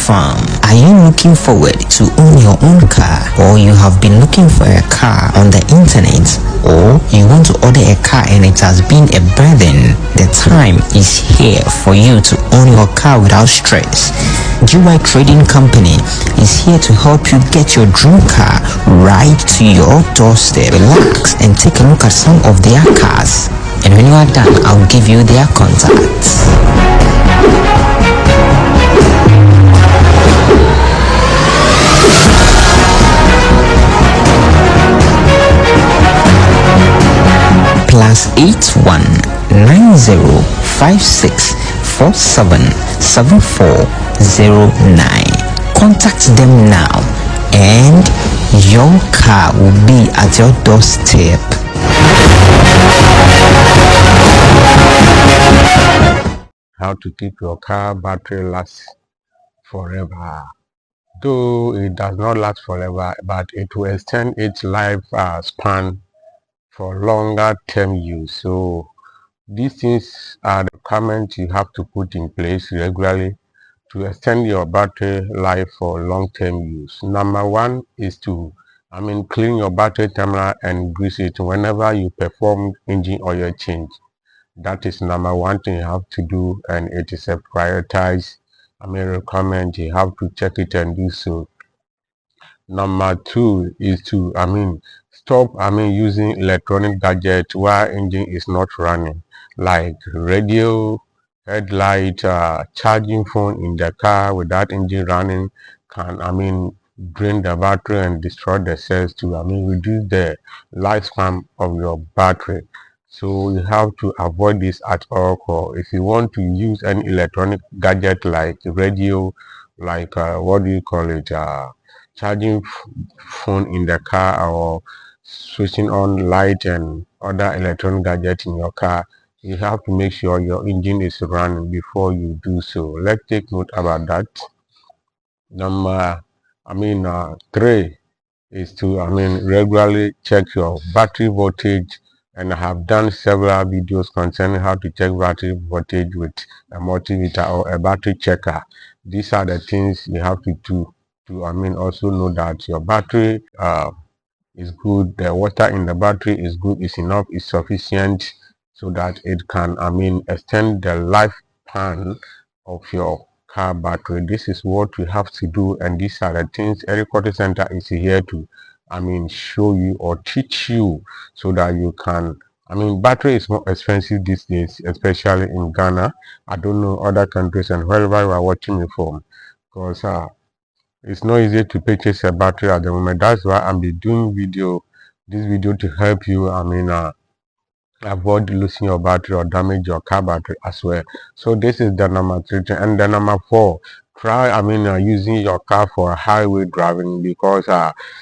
confirm. Are you looking forward to own your own car, or you have been looking for a car on the internet, or you want to order a car and it has been a burden? The time is here for you to own your car without stress. GY Trading Company is here to help you get your dream car right to your doorstep. Relax and take a look at some of their cars, and when you are done, I'll give you their contacts. +819056477409. Contact them now and your car will be at your doorstep. How to keep your car battery last forever. Though it does not last forever, but it will extend its life span for longer term use. So these things are the requirements you have to put in place regularly to extend your battery life for long-term use. Number one is to clean your battery terminal and grease it whenever you perform engine oil change. That is number one thing you have to do, and it is a prioritized requirement. You have to check it and do so. Number two is to stop using electronic gadgets while engine is not running, like radio, headlight, charging phone in the car without engine running can drain the battery and destroy the cells to reduce the lifespan of your battery. So you have to avoid this at all costs. If you want to use any electronic gadget like radio, like charging phone in the car, or switching on light and other electronic gadgets in your car, you have to make sure your engine is running before you do so. Let's take note about that. Number three is to regularly check your battery voltage, and I have done several videos concerning how to check battery voltage with a multimeter or a battery checker. These are the things you have to do to also know that your battery is good, the water in the battery is good, is enough, is sufficient, so that it can extend the lifespan of your car battery. This is what you have to do, and these are the things Eric Auto Center is here to show you or teach you, so that you can battery is more expensive these days, especially in Ghana. I don't know other countries and wherever you are watching me from, because it's not easy to purchase a battery at the moment. That's why I'm doing this video to help you avoid losing your battery or damage your car battery as well. So this is the number three thing. And the number four, try using your car for highway driving, because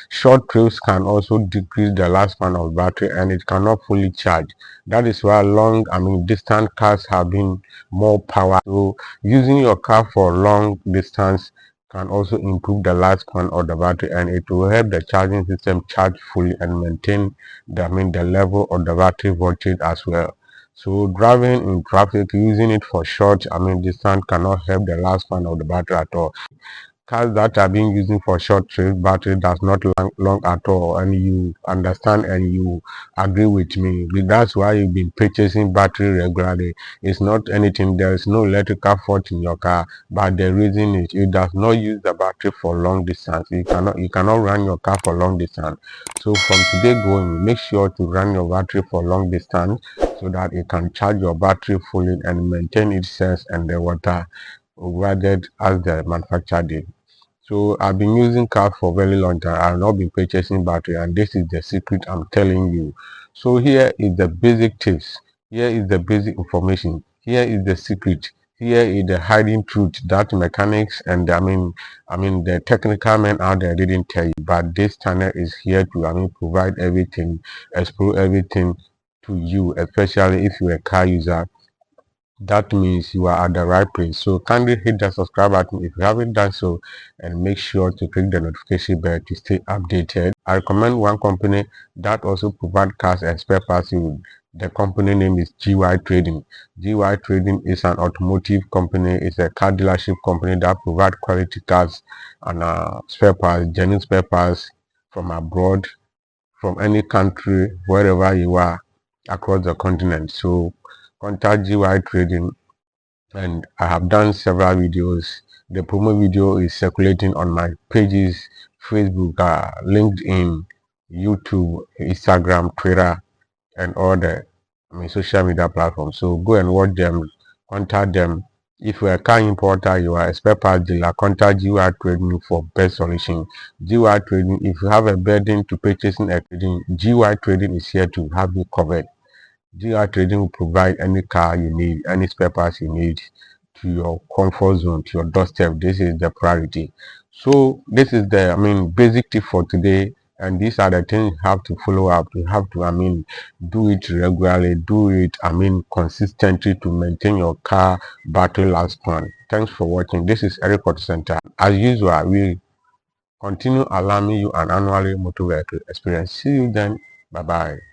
short trips can also decrease the lifespan of battery and it cannot fully charge. That is why long distant cars have been more power. So using your car for long distance can also improve the lifespan of the battery, and it will help the charging system charge fully and maintain the level of the battery voltage as well. So driving in traffic, using it for short distance cannot help the lifespan of the battery at all. Cars that are being using for short trips, battery does not long at all, and you understand and you agree with me. That's why you've been purchasing battery regularly. It's not anything, there is no electrical fault in your car, but the reason is it does not use the battery for long distance. You cannot run your car for long distance. So from today going, make sure to run your battery for long distance, so that it can charge your battery fully and maintain its cells and the water provided as the manufacturer did. So I've been using cars for a very long time. I've not been purchasing battery, and this is the secret I'm telling you. So here is the basic tips. Here is the basic information. Here is the secret. Here is the hiding truth that mechanics and the technical men out there didn't tell you. But this channel is here to provide everything, explore everything to you, especially if you're a car user. That means you are at the right place. So kindly hit the subscribe button if you haven't done so, and make sure to click the notification bell to stay updated. I recommend one company that also provides cars and spare parts. You The company name is GY Trading. GY Trading is an automotive company. It's a car dealership company that provides quality cars and spare parts, genuine spare parts from abroad, from any country, wherever you are across the continent. So contact GY Trading, and I have done several videos. The promo video is circulating on my pages: Facebook, LinkedIn, YouTube, Instagram, Twitter, and all the social media platforms. So go and watch them, contact them. If you're a car importer, you are a spare part dealer, contact GY Trading for best solution. GY Trading, if you have a burden to purchasing a trading, GY Trading is here to have you covered. GY Trading will provide any car you need, any spare parts you need to your comfort zone, to your doorstep. This is the priority. So this is the basic tip for today, and these are the things you have to follow up. You have to do it regularly, do it consistently to maintain your car battery lifespan. Thanks for watching. This is Eric Auto Center. As usual, we continue allowing you an annually motor vehicle experience. See you then. Bye bye.